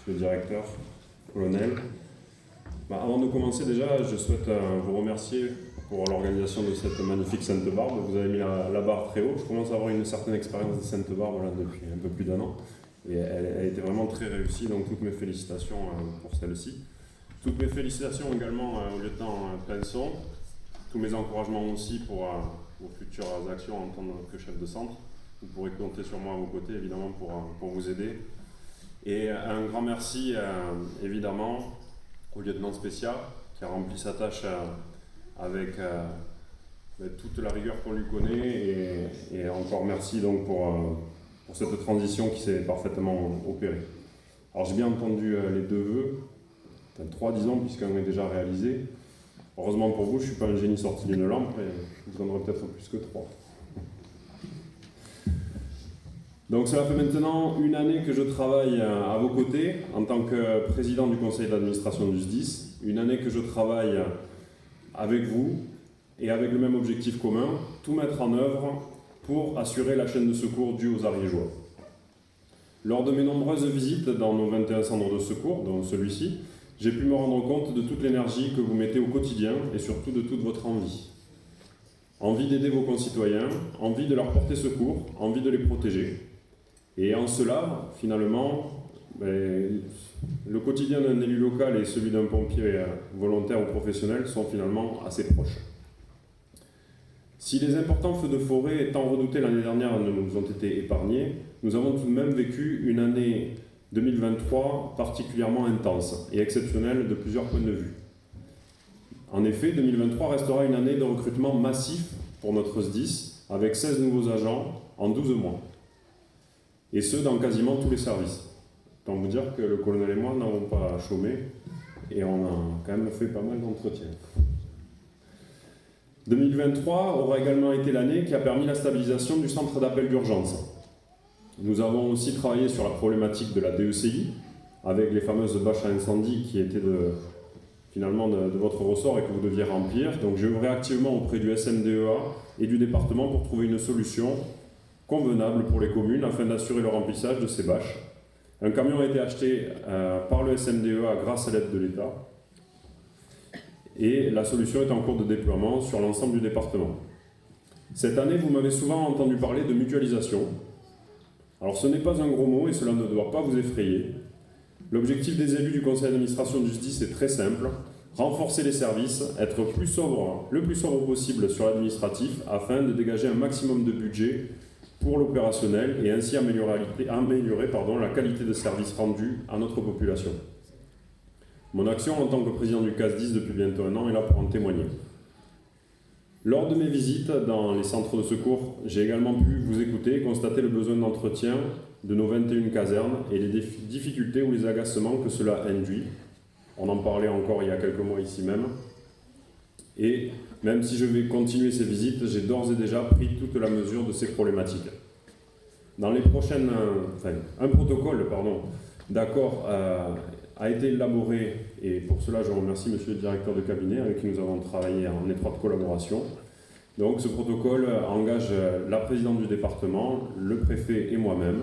le directeur, colonel. Avant de commencer déjà, je souhaite vous remercier pour l'organisation de cette magnifique Sainte-Barbe. Vous avez mis la barre très haut. Je commence à avoir une certaine expérience de Sainte-Barbe là, depuis un peu plus d'1 an. Et elle a été vraiment très réussie, donc toutes mes félicitations pour celle-ci. Toutes mes félicitations également au lieutenant Pinson. Tous mes encouragements aussi pour vos futures actions en tant que chef de centre. Vous pourrez compter sur moi à vos côtés, évidemment, pour vous aider. Et un grand merci, évidemment, au lieutenant spécial qui a rempli sa tâche avec toute la rigueur qu'on lui connaît. Et encore merci donc pour cette transition qui s'est parfaitement opérée. Alors j'ai bien entendu les 2 vœux, enfin 3 disons, puisqu'un est déjà réalisé. Heureusement pour vous, je ne suis pas un génie sorti d'une lampe, et vous en aurez peut-être plus que 3. Donc cela fait maintenant 1 année que je travaille à vos côtés en tant que président du conseil d'administration du SDIS, 1 année que je travaille avec vous et avec le même objectif commun, tout mettre en œuvre pour assurer la chaîne de secours due aux Ariégeois. Lors de mes nombreuses visites dans nos 21 centres de secours, dont celui-ci, j'ai pu me rendre compte de toute l'énergie que vous mettez au quotidien et surtout de toute votre envie. Envie d'aider vos concitoyens, envie de leur porter secours, envie de les protéger. Et en cela, finalement, le quotidien d'un élu local et celui d'un pompier volontaire ou professionnel sont finalement assez proches. Si les importants feux de forêt tant redoutés l'année dernière nous ont été épargnés, nous avons tout de même vécu une année 2023 particulièrement intense et exceptionnelle de plusieurs points de vue. En effet, 2023 restera une année de recrutement massif pour notre SDIS, avec 16 nouveaux agents en 12 mois. Et ce, dans quasiment tous les services. Autant vous dire que le colonel et moi n'avons pas chômé, et on a quand même fait pas mal d'entretiens. 2023 aura également été l'année qui a permis la stabilisation du centre d'appel d'urgence. Nous avons aussi travaillé sur la problématique de la DECI, avec les fameuses bâches à incendie qui étaient finalement de votre ressort et que vous deviez remplir. Donc j'ai œuvré activement auprès du SMDEA et du département pour trouver une solution convenable pour les communes afin d'assurer le remplissage de ces bâches. Un camion a été acheté par le SMDEA grâce à l'aide de l'État. Et la solution est en cours de déploiement sur l'ensemble du département. Cette année, vous m'avez souvent entendu parler de mutualisation. Alors ce n'est pas un gros mot et cela ne doit pas vous effrayer. L'objectif des élus du conseil d'administration du SDIS est très simple, renforcer les services, être le plus sobre possible sur l'administratif afin de dégager un maximum de budget pour l'opérationnel et ainsi améliorer la qualité de service rendu à notre population. Mon action en tant que président du CASDIS depuis bientôt 1 an est là pour en témoigner. Lors de mes visites dans les centres de secours, j'ai également pu vous écouter et constater le besoin d'entretien de nos 21 casernes et les difficultés ou les agacements que cela induit. On en parlait encore il y a quelques mois ici même. Et même si je vais continuer ces visites, j'ai d'ores et déjà pris toute la mesure de ces problématiques. Dans les prochaines... un protocole d'accord a été élaboré, et pour cela je remercie monsieur le directeur de cabinet avec qui nous avons travaillé en étroite collaboration. Donc ce protocole engage la présidente du département, le préfet et moi-même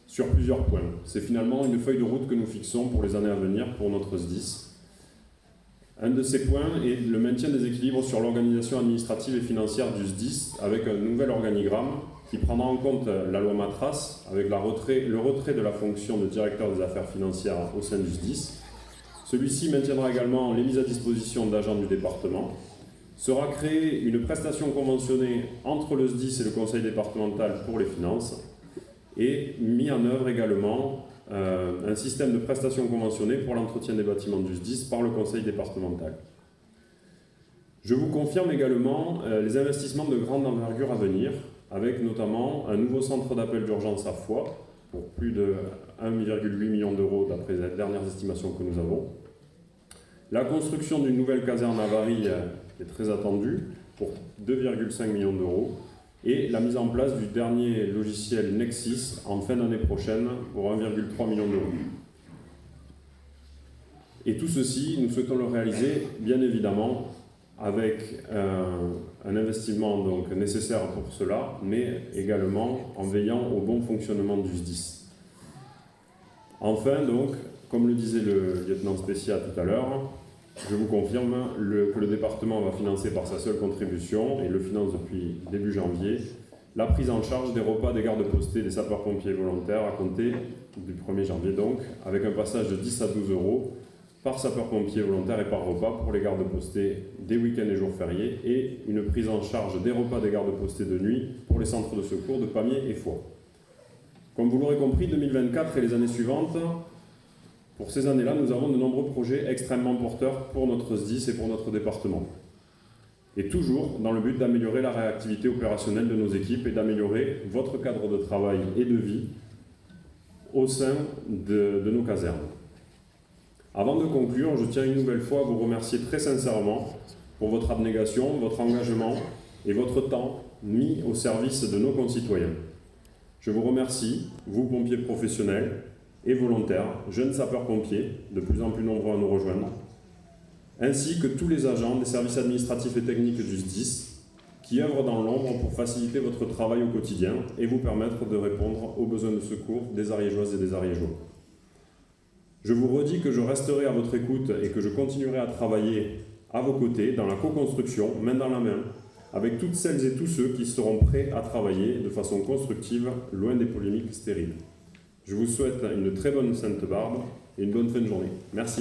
sur plusieurs points. C'est finalement une feuille de route que nous fixons pour les années à venir pour notre SDIS. Un de ces points est le maintien des équilibres sur l'organisation administrative et financière du SDIS avec un nouvel organigramme qui prendra en compte la loi Matras avec le retrait de la fonction de directeur des affaires financières au sein du SDIS. Celui-ci maintiendra également les mises à disposition d'agents du département. Sera créée une prestation conventionnée entre le SDIS et le conseil départemental pour les finances et mis en œuvre également un système de prestation conventionnée pour l'entretien des bâtiments du SDIS par le conseil départemental. Je vous confirme également les investissements de grande envergure à venir, avec notamment un nouveau centre d'appel d'urgence à Foix, pour plus de 1,8 million d'euros d'après les dernières estimations que nous avons. La construction d'une nouvelle caserne à Varilhes est très attendue, pour 2,5 millions d'euros, et la mise en place du dernier logiciel Nexis en fin d'année prochaine pour 1,3 million d'euros. Et tout ceci, nous souhaitons le réaliser, bien évidemment, avec un investissement donc nécessaire pour cela, mais également en veillant au bon fonctionnement du SDIS. Enfin, donc, comme le disait le lieutenant spécial tout à l'heure, je vous confirme que le département va financer par sa seule contribution, et le finance depuis début janvier, la prise en charge des repas des gardes postés des sapeurs-pompiers volontaires à compter du 1er janvier donc, avec un passage de 10 à 12 euros par sapeur-pompier volontaire et par repas pour les gardes postés des week-ends et jours fériés, et une prise en charge des repas des gardes postés de nuit pour les centres de secours de Pamiers et Foix. Comme vous l'aurez compris, 2024 et les années suivantes, pour ces années-là, nous avons de nombreux projets extrêmement porteurs pour notre SDIS et pour notre département. Et toujours dans le but d'améliorer la réactivité opérationnelle de nos équipes et d'améliorer votre cadre de travail et de vie au sein de nos casernes. Avant de conclure, je tiens une nouvelle fois à vous remercier très sincèrement pour votre abnégation, votre engagement et votre temps mis au service de nos concitoyens. Je vous remercie, vous pompiers professionnels et volontaires, jeunes sapeurs-pompiers, de plus en plus nombreux à nous rejoindre, ainsi que tous les agents des services administratifs et techniques du SDIS qui œuvrent dans l'ombre pour faciliter votre travail au quotidien et vous permettre de répondre aux besoins de secours des Ariégeoises et des Ariégeois. Je vous redis que je resterai à votre écoute et que je continuerai à travailler à vos côtés dans la co-construction, main dans la main, avec toutes celles et tous ceux qui seront prêts à travailler de façon constructive, loin des polémiques stériles. Je vous souhaite une très bonne Sainte-Barbe et une bonne fin de journée. Merci.